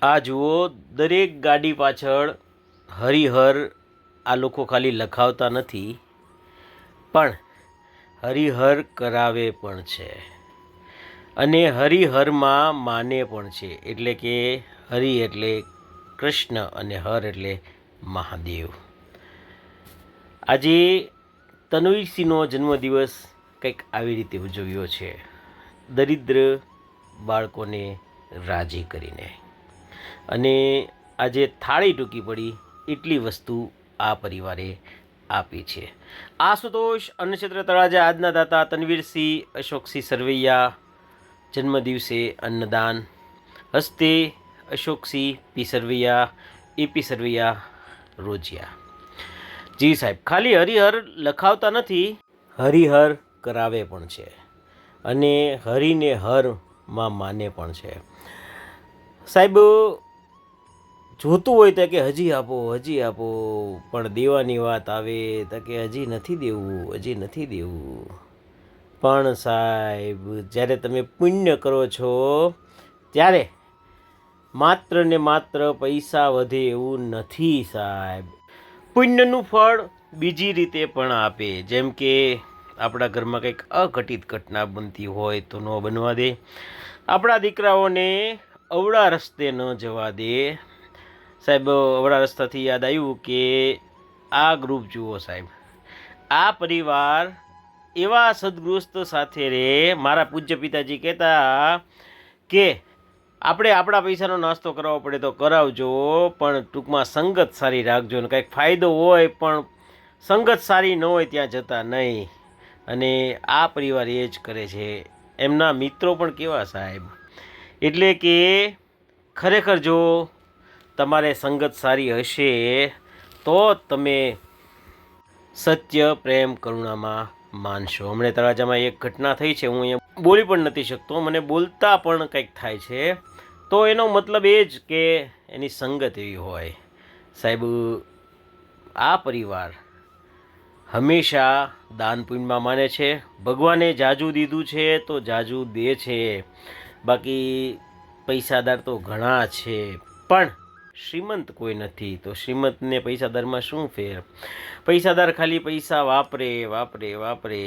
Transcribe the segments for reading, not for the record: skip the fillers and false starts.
આ જુઓ, દરેક ગાડી પાછળ હરિહર આ લોકો ખાલી લખાવતા નથી, પણ હરિહર કરાવે પણ છે અને હરિહરમાં માને પણ છે. એટલે કે હરિ એટલે કૃષ્ણ અને હર એટલે મહાદેવ. આજે તન્વીરસિંહનો જન્મદિવસ કંઈક આવી રીતે ઉજવ્યો છે, દરિદ્ર બાળકોને રાજી કરીને. અને આજે થાળી ટૂંકી પડી એટલી વસ્તુ આ પરિવારે આપી છે. આશુતોષ અન્નક્ષેત્ર તળાજા આજના દાતા તન્વીરસિંહ અશોકસિંહ સરવૈયા જન્મદિવસે અન્નદાન. હસ્તે અશોકસિંહ પી સરવૈયા, એપી સરવૈયા, રોજિયા. જી સાહેબ, ખાલી હરિહર લખાવતા નથી, હરિહર કરાવે પણ છે અને હરિને હરમાં માને પણ છે. સાહેબ, જોતું હોય તો કે હજી આપો, પણ દેવાની વાત આવે તો કે હજી નથી દેવું. પણ સાહેબ, જ્યારે તમે પુણ્ય કરો છો ત્યારે માત્ર ને માત્ર પૈસા વધે એવું નથી સાહેબ. પુણ્યનું ફળ બીજી રીતે પણ આપે. જેમ કે આપણા ઘરમાં કંઈક અઘટિત ઘટના બનતી હોય તો ન બનવા દે, આપણા દીકરાઓને અવળા રસ્તે ન જવા દે. સાહેબ, અવળા રસ્તાથી યાદ આવ્યું કે આ ગ્રુપ જુઓ સાહેબ, આ પરિવાર એવા સદગૃસ્ત સાથે રહે. મારા પૂજ્ય પિતાજી કહેતા કે આપણે આપણા પૈસાનો નાસ્તો કરાવવો પડે તો કરાવજો, પણ ટૂંકમાં સંગત સારી રાખજો. ને કંઈક ફાયદો હોય પણ સંગત સારી ન હોય ત્યાં જતા નહીં. અને આ પરિવાર એ જ કરે છે. એમના મિત્રો પણ કેવા સાહેબ, એટલે કે ખરેખર જો તમારે સંગત સારી હશે તો તમે સત્ય, પ્રેમ, કરુણામાં માનશો. હમણાં તળાજામાં એક ઘટના થઈ છે, હું અહીંયા બોલી પણ નથી શકતો, મને બોલતા પણ કંઈક થાય છે. તો એનો મતલબ એ જ કે એની સંગત એવી હોય. સાહેબ, આ પરિવાર હંમેશા દાન પુણ્યમાં માને છે. ભગવાને જાજુ દીધું છે તો જાજુ દે છે. બાકી પૈસાદાર તો ઘણા છે, પણ શ્રીમંત કોઈ નથી. તો શ્રીમંતને પૈસાદારમાં શું ફેર? પૈસાદાર ખાલી પૈસા વાપરે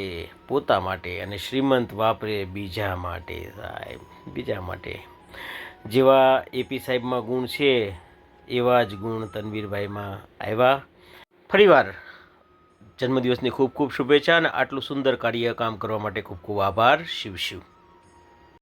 પોતા માટે, અને શ્રીમંત વાપરે બીજા માટે સાહેબ, બીજા માટે. જેવા એપી સાહેબમાં ગુણ છે એવા જ ગુણ તનવીરભાઈમાં આવ્યા. ફરીવાર જન્મદિવસની ખૂબ ખૂબ શુભેચ્છા અને આટલું સુંદર કાર્ય કામ કરવા માટે ખૂબ ખૂબ આભાર. શિવ શિવ.